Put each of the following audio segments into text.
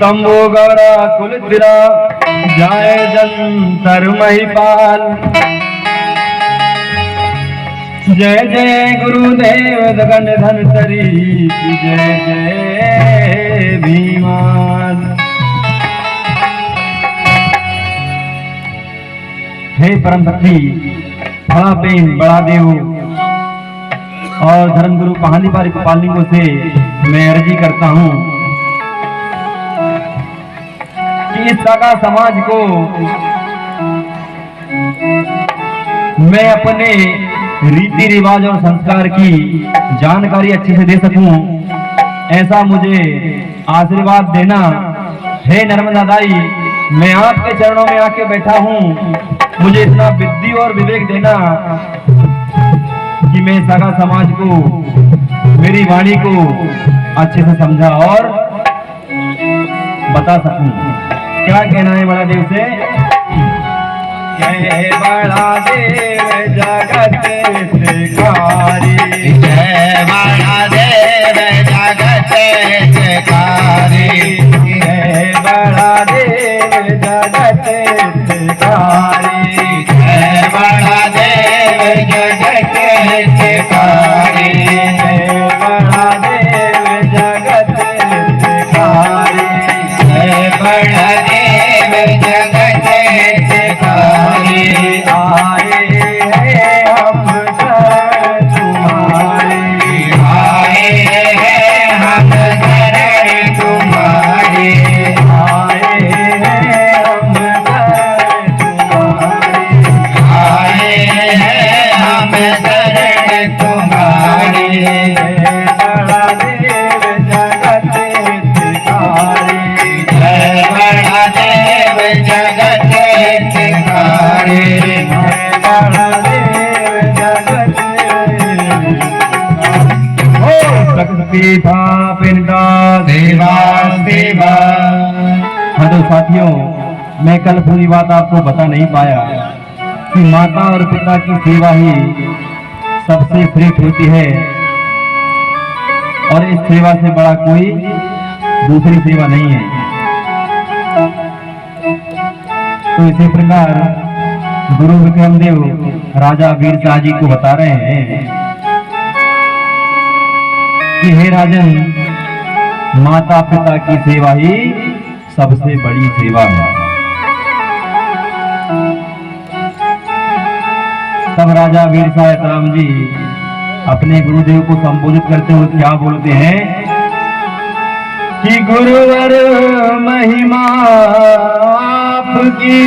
शंभो गौरा कुलधिरा जाय जंतर महिपाल। जय जय गुरुदेव गगन धनतरी जय जय भीमान। हे परम भक्ति बड़ा प्रेम बड़ा देव और धर्मगुरु कहानी पारी गोपालिंगों से मैं अर्जी करता हूँ कि इस सागा समाज को मैं अपने रीति रिवाज और संस्कार की जानकारी अच्छे से दे सकूं, ऐसा मुझे आशीर्वाद देना। हे नर्मदा दाई, मैं आपके चरणों में आके बैठा हूं, मुझे इतना बुद्धि और विवेक देना कि मैं सागा समाज को मेरी वाणी को अच्छे से समझा और बता सकूं। क्या कहना है बड़ा देव से? जय बड़ा देव जगत शिकारी, जय बड़ा देव जगत शिकारी, जय बड़ा देव जगत शिकारी, जय बड़ा देव जगत शिकारी, जय बड़ा देव जगत शिकारी, जय बड़ा देव जगत शिकारी। आए हैं हम शरण तुम्हारी, आए हैं हम शरण तुम्हारी, आए हैं हम शरण तुम्हारी, आए हैं हम शरण तुम्हारी। जय बड़ा देव जगत शिकारी, जय बड़ा देव जगत शिकारी, जय बड़ा देव जगत ओ शक्ति था पिंडा सेवा सेवा। हाँ तो साथियों, मैं कल पूरी बात आपको बता नहीं पाया कि माता और पिता की सेवा ही सबसे श्रेष्ठ होती है और इस सेवा से बड़ा कोई दूसरी सेवा नहीं है। तो इसी प्रकार गुरु विक्रमदेव राजा वीरशाह जी को बता रहे हैं कि हे राजन, माता पिता की सेवा ही सबसे बड़ी सेवा है। तब राजा वीरशाह राम जी अपने गुरुदेव को संबोधित करते हुए क्या बोलते हैं कि गुरुवर महिमा आपकी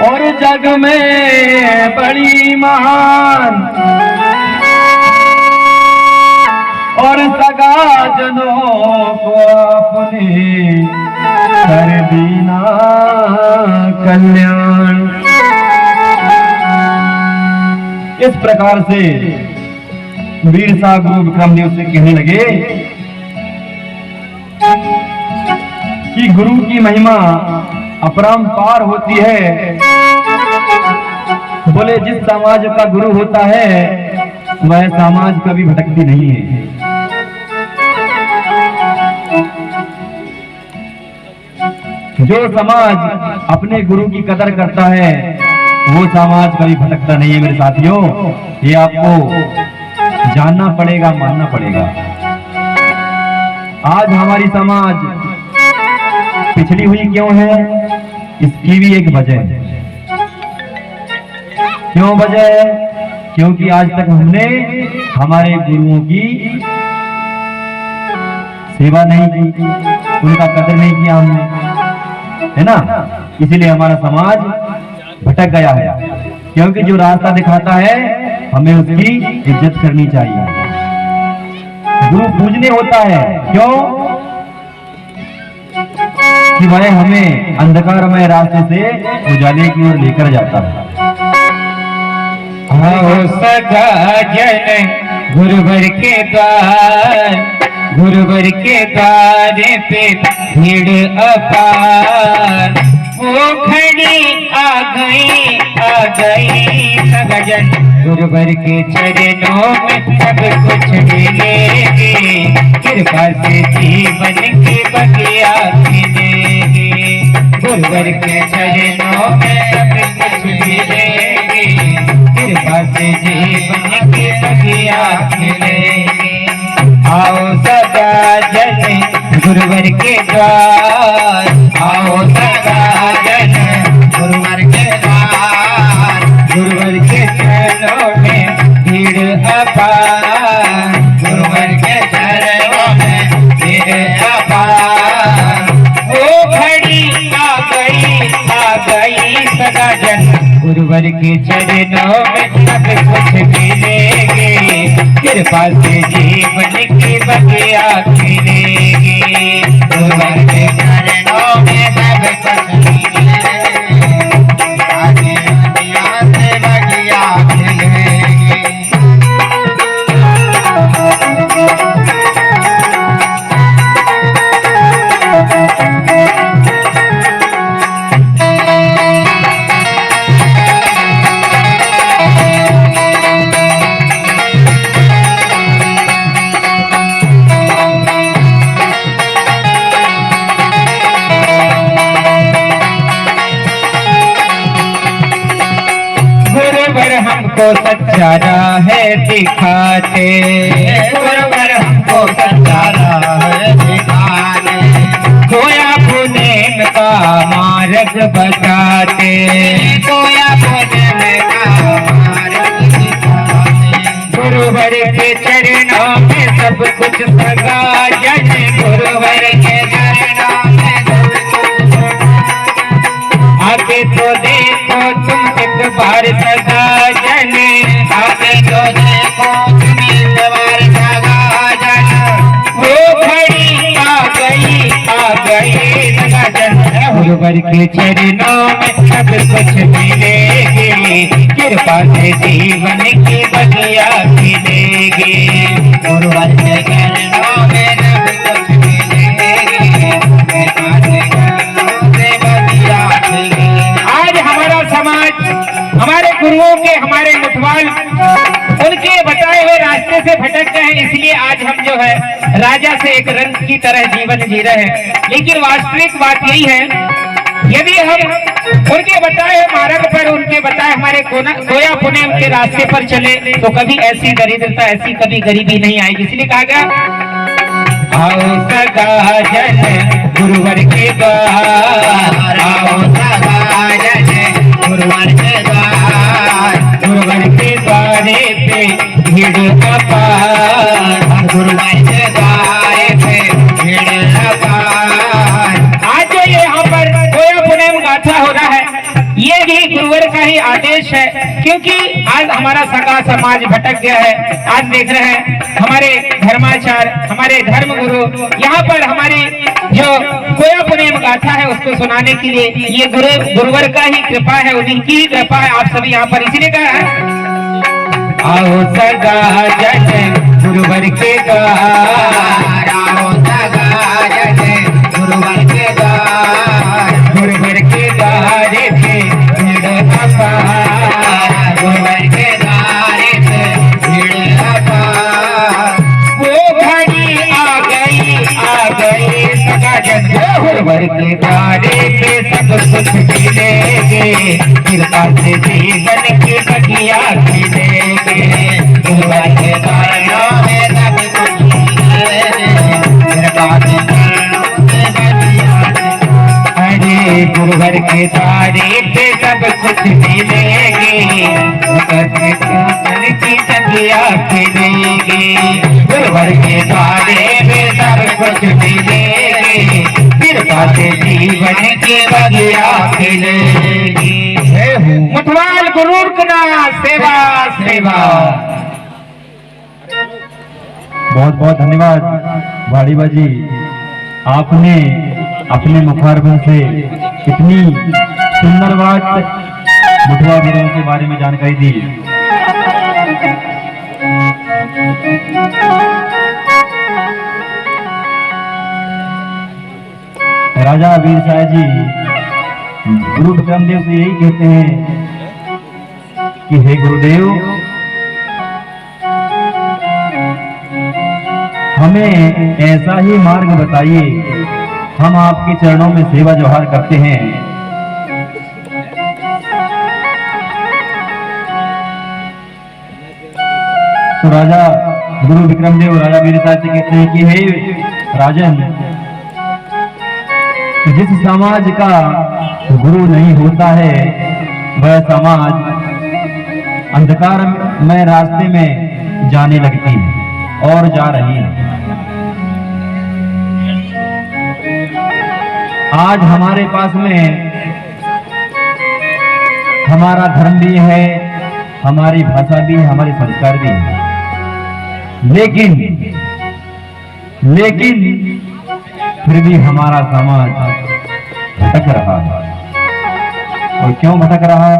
और जग में बड़ी महान, और सगा जनों को अपने कर दीना कल्याण। इस प्रकार से वीरशाह गुरु विक्रमदेव से कहने लगे कि गुरु की महिमा अपरंपार होती है। बोले जिस समाज का गुरु होता है वह समाज कभी भटकती नहीं है। जो समाज अपने गुरु की कदर करता है वो समाज कभी भटकता नहीं है। मेरे साथियों, ये आपको जानना पड़ेगा, मानना पड़ेगा। आज हमारी समाज पिछड़ी हुई क्यों है? इसकी भी एक वजह है। क्यों वजह है? क्योंकि आज तक हमने हमारे गुरुओं की सेवा नहीं की, उनका कदर नहीं किया हमने, है ना। इसीलिए हमारा समाज भटक गया है। क्योंकि जो रास्ता दिखाता है हमें उसकी इज्जत करनी चाहिए। गुरु पूजने होता है, क्यों? कि वह हमें अंधकारमय रास्ते से उजाले की ओर लेकर जाता है। आओ सदा जन गुरुवर के द्वार, गुरुवर के द्वार पे भीड़ अपार। वो खड़ी आ गई सदा जन गुरुवर के चरणों में सब कुछ मिलेगी, कृपा से जीवन की बगिया खिलेगी। गुरुवर के चरणों में सब कुछ मिलेगी, कृपा से जीवन की बगिया खिलेगी। आओ सदा जन गुरुवर के द्वार, आओ सदा जन गुरुवर के द्वार। गुरुवर के चरणों में भीड़ अपार, गुरुवर के चरणों में भीड़ अपार। वो घड़ी आ गई सदा जन गुरुवर के चरणों में सब कुछ मिलेगी, कृपा से जीवन की बगिया खिलेगी। गुरुवर के चरणों में सब कुछ मिलेगी, कृपा से बगिया खिलेगी। हमको सच्चा राह दिखाते, गुरुवर हमको सच्चा राह दिखाते। खोया पुनेम का मार्ग बताते, खोया पुनेम का मार्ग दिखाते। गुरुवर के चरणों में सब कुछ सगा जन, गुरुवर के चरणों में सब कुछ आगे तो देखो तुम एक बार सदा जन, आगे तो देखो तुम एक बार सदा जन। वो घड़ी आ गई सदा जन, गुरुवर के चरणों में सब कुछ मिलेगी, कृपा से जीवन की बगिया खिलेगी। गुरुवर के चरणों में सब कुछ मिलेगी, कृपा से जीवन की बगिया खिलेगी। आज हमारा समाज हमारे गुरुओं के, हमारे मुठवाल उनके बताए हुए रास्ते से भटक गए हैं, इसलिए आज हम जो है राजा से एक रंग की तरह जीवन जी रहे हैं। लेकिन वास्तविक बात यही है, यदि हम उनके बताए हुए मार्ग पर, उनके बताए हमारे खोया पुनेम के रास्ते पर चले तो कभी ऐसी दरिद्रता, ऐसी कभी गरीबी नहीं आएगी। इसलिए कहा गया आओ सदा जन गुरुवर के द्वार, आओ सदा जन गुरुवर के द्वार। गुरुवर के द्वारे पे भीड़ अपार, गुरुवर के द्वारे पे भीड़ अपार। आज जो यहाँ पर खोया पुनेम गाथा हो रहा है, ये भी गुरुवर का ही आदेश है, क्योंकि आज हमारा सगा समाज भटक गया है। आज देख रहे हैं हमारे धर्माचार्य, हमारे धर्म गुरु यहाँ पर हमारी जो खोया पुनेम गाथा है उसको सुनाने के लिए, ये गुरुवर का ही कृपा है, उन्हीं की ही कृपा है आप सभी यहाँ पर। इसीलिए कहा है आओ सगा जन गुरुवर के द्वार, आओ सगा जन गुरुवर के द्वार। गुरुवर के द्वारे पे भीड़ अपार, गुरुवर के द्वारे पे भीड़ अपार। वो घड़ी आ गई सगा जन गुरुवर के द्वारे पे सब कुछ मिलेगी, कृपा से जीवन की बगिया खिलेगी। गुरुवर के चरणों में सब कुछ मिलेगी, कृपा से जीवन की बगिया। अरे गुरुवर के द्वारे पे सब कुछ मिलेगी, मन की बगिया खिलेगी। गुरुवर के द्वारे पे सब कुछ मिलेगी, कृपा से जीवन की बगिया खिलेगी। मुठवाल गुरु का सेवा सेवा। बहुत बहुत धन्यवाद भाड़ीबा जी, आपने अपने मुखारबिंद से इतनी सुंदर बात मुठवा गुरुओं के बारे में जानकारी दी। राजा वीर शाह जी गुरु विक्रमदेव से यही कहते हैं कि हे गुरुदेव, हमें ऐसा ही मार्ग बताइए, हम आपके चरणों में सेवा जोहार करते हैं। तो राजा गुरु विक्रमदेव राजा वीरसाज से कहते हैं कि हे राजन, जिस समाज का गुरु नहीं होता है वह समाज अंधकार में रास्ते में जाने लगती है और जा रही है। आज हमारे पास में हमारा धर्म भी है, हमारी भाषा भी है, हमारे संस्कार भी है, लेकिन फिर भी हमारा समाज भटक रहा है। और क्यों भटक रहा है?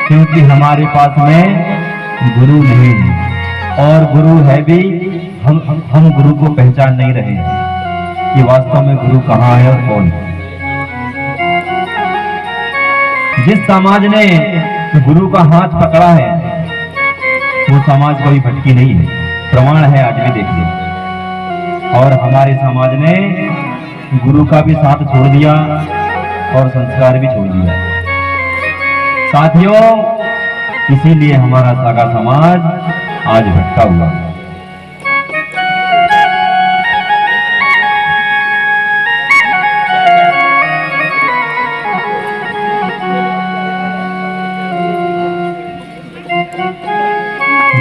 क्योंकि हमारे पास में गुरु नहीं है, और गुरु है भी हम गुरु को पहचान नहीं रहे हैं कि वास्तव में गुरु कहाँ है और कौन है। जिस समाज ने गुरु का हाथ पकड़ा है वो समाज कोई भटकी नहीं है, प्रमाण है आज भी देखिए। और हमारे समाज ने गुरु का भी साथ छोड़ दिया और संस्कार भी छोड़ दिया। साथियों, इसीलिए हमारा सागा समाज आज भटका हुआ है।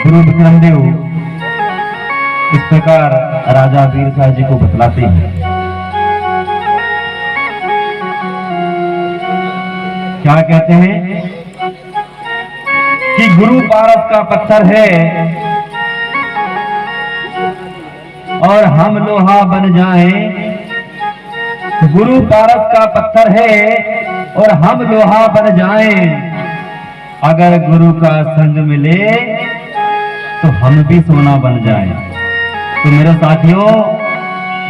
गुरु विक्रमदेव इस प्रकार राजा वीरसाज जी को बतलाते हैं। क्या कहते हैं कि गुरु पारस का पत्थर है और हम लोहा बन जाएं। गुरु पारस का पत्थर है और हम लोहा बन जाएं। अगर गुरु का संग मिले तो हम भी सोना बन जाएं। तो मेरे साथियों,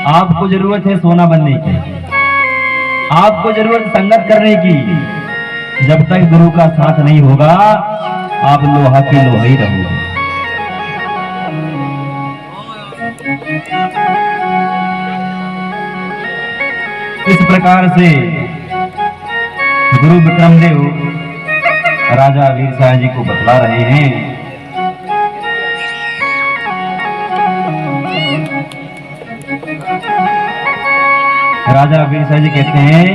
आपको जरूरत है सोना बनने की, आपको जरूरत संगत करने की। जब तक गुरु का साथ नहीं होगा आप लोहा के लोहा ही रहोगे। इस प्रकार से गुरु विक्रमदेव राजा वीरसाज जी को बतला रहे हैं। राजा वीरसाज जी कहते हैं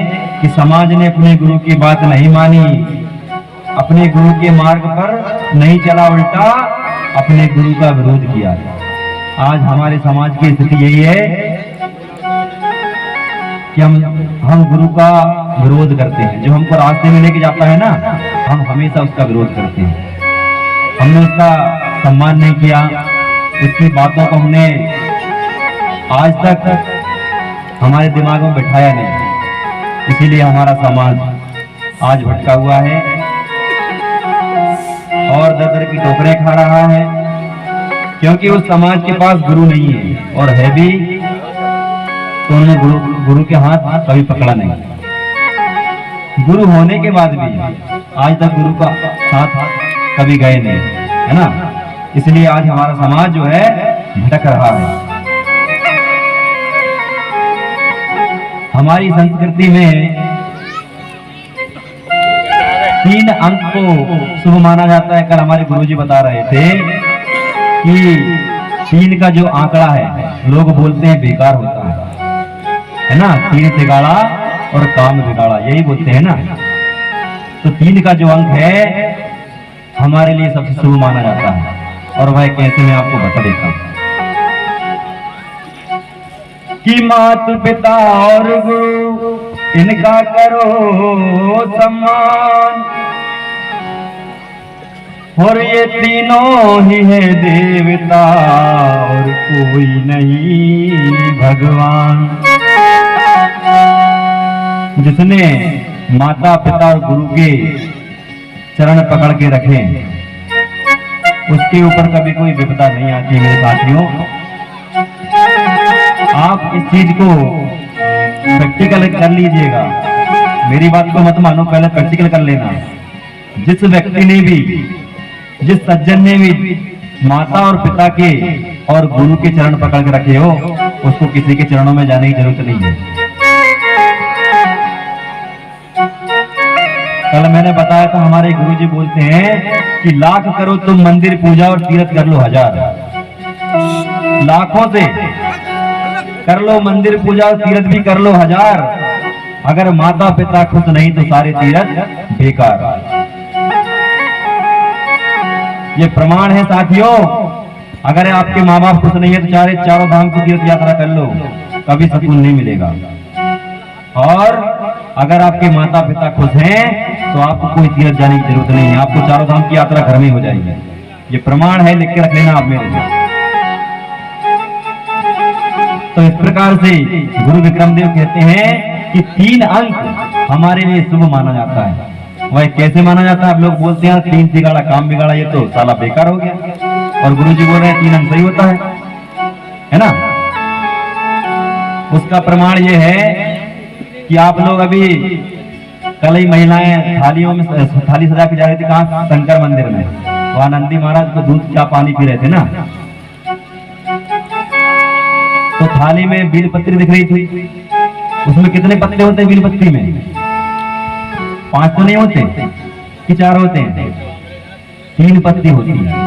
कि समाज ने अपने गुरु की बात नहीं मानी, अपने गुरु के मार्ग पर नहीं चला, उल्टा अपने गुरु का विरोध किया। आज हमारे समाज की स्थिति यही है कि हम गुरु का विरोध करते हैं। जो हमको रास्ते में लेके जाता है ना, हम हमेशा उसका विरोध करते हैं। हमने उसका सम्मान नहीं किया, उसकी बातों को हमने आज तक हमारे दिमाग में बैठाया नहीं। इसीलिए हमारा समाज आज भटका हुआ है और दर दर की ठोकरें खा रहा है, क्योंकि उस समाज के पास गुरु नहीं है, और है भी तो उन्होंने गुरु के हाथ कभी पकड़ा नहीं। गुरु होने के बाद भी आज तक गुरु का साथ कभी गए नहीं, है ना। इसलिए आज हमारा समाज जो है भटक रहा है। हमारी संस्कृति में 3 अंक को शुभ माना जाता है। कल हमारे गुरुजी बता रहे थे कि 3 का जो आंकड़ा है लोग बोलते हैं बेकार होता है ना। 3 तिगाड़ा और काम बिगाड़ा, यही बोलते हैं ना। तो 3 का जो अंक है हमारे लिए सबसे शुभ माना जाता है, और वह कैसे मैं आपको बता देता हूं कि माता पिता और गुरु इनका करो सम्मान, और ये तीनों ही है देवता और कोई नहीं भगवान। जिसने माता पिता और गुरु के चरण पकड़ के रखे उसके ऊपर कभी कोई विपदा नहीं आती। मेरे साथियों, आप इस चीज को प्रैक्टिकल कर लीजिएगा। मेरी बात को मत मानो, पहले प्रैक्टिकल कर लेना। जिस व्यक्ति ने भी, जिस सज्जन ने भी माता और पिता के और गुरु के चरण पकड़ के रखे हो, उसको किसी के चरणों में जाने की जरूरत नहीं है। कल मैंने बताया था, हमारे गुरुजी बोलते हैं कि लाख करो तुम मंदिर पूजा और तीर्थ कर लो 1000। लाखों से कर लो मंदिर पूजा और तीर्थ भी कर लो 1000, अगर माता पिता खुश नहीं तो सारे तीर्थ बेकार। ये प्रमाण है साथियों। अगर आपके माँ बाप खुश नहीं है तो चारों धाम की तीर्थ यात्रा कर लो, कभी सुकून नहीं मिलेगा। और अगर आपके माता पिता खुश हैं तो आपको कोई तीर्थ जाने की जरूरत नहीं है, आपको चारों धाम की यात्रा घर में हो जाएगी। ये प्रमाण है, लिख के रख लेना आप मेरे से। तो इस प्रकार से गुरु विक्रमदेव कहते हैं कि 3 अंक हमारे लिए शुभ माना जाता है। वह कैसे माना जाता है? आप लोग बोलते हैं 3 तिगाड़ा काम बिगाड़ा, ये तो साला बेकार हो गया। और गुरुजी बोल रहे हैं 3 अंक सही होता है ना। उसका प्रमाण ये है कि आप लोग अभी कल ही महिलाएं थालियों में थाली सजा के जा रही थी, कहाँ? शंकर मंदिर में। वहां नंदी महाराज को दूध क्या पानी पी रहे थे ना, तो थाली में बीलपत्री दिख रही थी। उसमें कितने पत्ते होते हैं बीलपत्री में? 5 तो नहीं होते कि 4 होते हैं? 3 पत्ती होती है।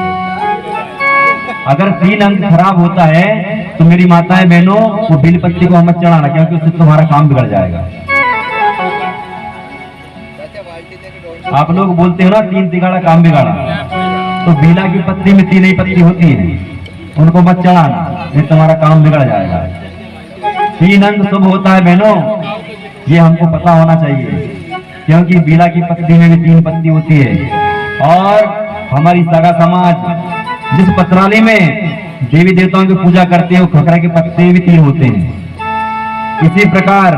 अगर 3 अंक खराब होता है तो मेरी माताएं बहनों, वो बीलपत्री को मत चढ़ाना, क्योंकि उससे तुम्हारा काम बिगड़ जाएगा। आप लोग बोलते हो ना 3 तिगाड़ा काम बिगाड़ा, तो बीला की पत्ती में 3 ही पत्ती होती है, उनको मत चढ़ाना, नहीं तुम्हारा काम बिगड़ जाएगा। 3 अंक शुभ होता है बहनों, ये हमको पता होना चाहिए, क्योंकि बीला की पत्ती में भी 3 पत्ती होती है। और हमारी सगा समाज जिस पत्राली में देवी देवताओं की पूजा करते हैं, खखरा के पत्ते भी 3 होते हैं। इसी प्रकार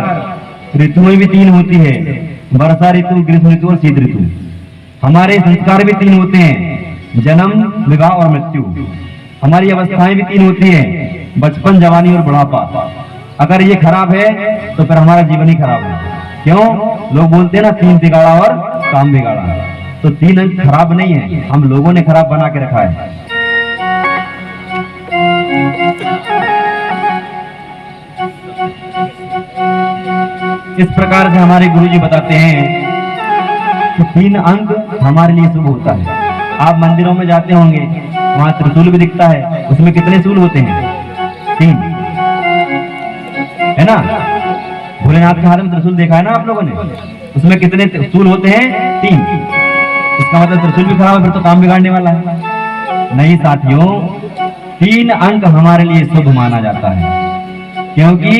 ऋतुएं भी 3 होती है, वर्षा ऋतु, ग्रीष्म ऋतु और शीत ऋतु। हमारे संस्कार भी 3 होते हैं, जन्म, विवाह और मृत्यु। हमारी अवस्थाएं भी 3 होती है, बचपन, जवानी और बुढ़ापा। अगर ये खराब है तो फिर हमारा जीवन ही खराब है। क्यों? लोग बोलते हैं ना 3 तिगाड़ा और काम बिगाड़ा, तो 3 अंक खराब नहीं है, हम लोगों ने खराब बना के रखा है। इस प्रकार से हमारे गुरुजी बताते हैं कि 3 अंक हमारे लिए शुभ होता है। आप मंदिरों में जाते होंगे, वहां त्रिशूल भी दिखता है, उसमें कितने शूल होते हैं? 3 है ना। भोलेनाथ के हाथ में त्रिशूल देखा है ना आप लोगों ने, उसमें कितने शूल होते हैं? 3। इसका मतलब त्रिशूल भी खराब है, फिर तो काम बिगाड़ने वाला है। नहीं साथियों, 3 अंक हमारे लिए शुभ माना जाता है, क्योंकि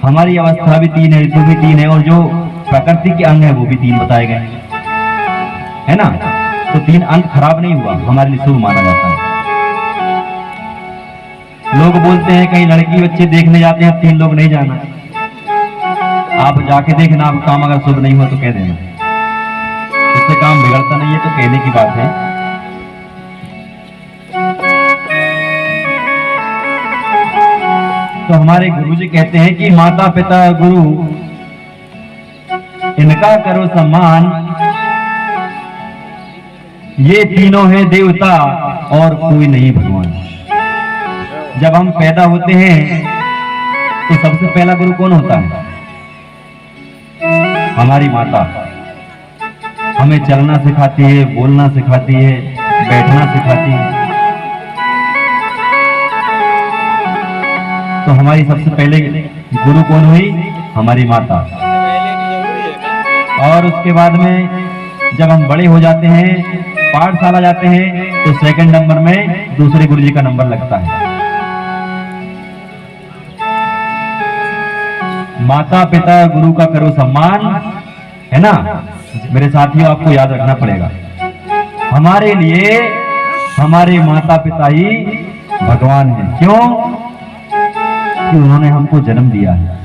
हमारी अवस्था भी 3 है, ऋतु भी 3 है, और जो प्रकृति के अंग है वो भी 3 बताए गए, है ना। तो 3 अंक खराब नहीं हुआ, हमारे लिए शुभ माना जाता है। लोग बोलते हैं कहीं लड़की बच्चे देखने जाते हैं, 3 लोग नहीं जाना। आप जाके देखना, आप काम अगर शुभ नहीं हो तो कह देना, इससे काम बिगड़ता नहीं है, तो कहने की बात है। तो हमारे गुरुजी कहते हैं कि माता पिता गुरु इनका करो सम्मान, ये तीनों है देवता और कोई नहीं भगवान। जब हम पैदा होते हैं तो सबसे पहला गुरु कौन होता है? हमारी माता। हमें चलना सिखाती है, बोलना सिखाती है, बैठना सिखाती है। तो हमारी सबसे पहले गुरु कौन हुई? हमारी माता। और उसके बाद में जब हम बड़े हो जाते हैं, पाठशाला जाते हैं, तो सेकंड नंबर में दूसरे गुरुजी का नंबर लगता है। माता पिता गुरु का करो सम्मान, है ना मेरे साथियों। आपको याद रखना पड़ेगा, हमारे लिए हमारे माता पिता ही भगवान हैं। क्यों? कि उन्होंने हमको जन्म दिया है।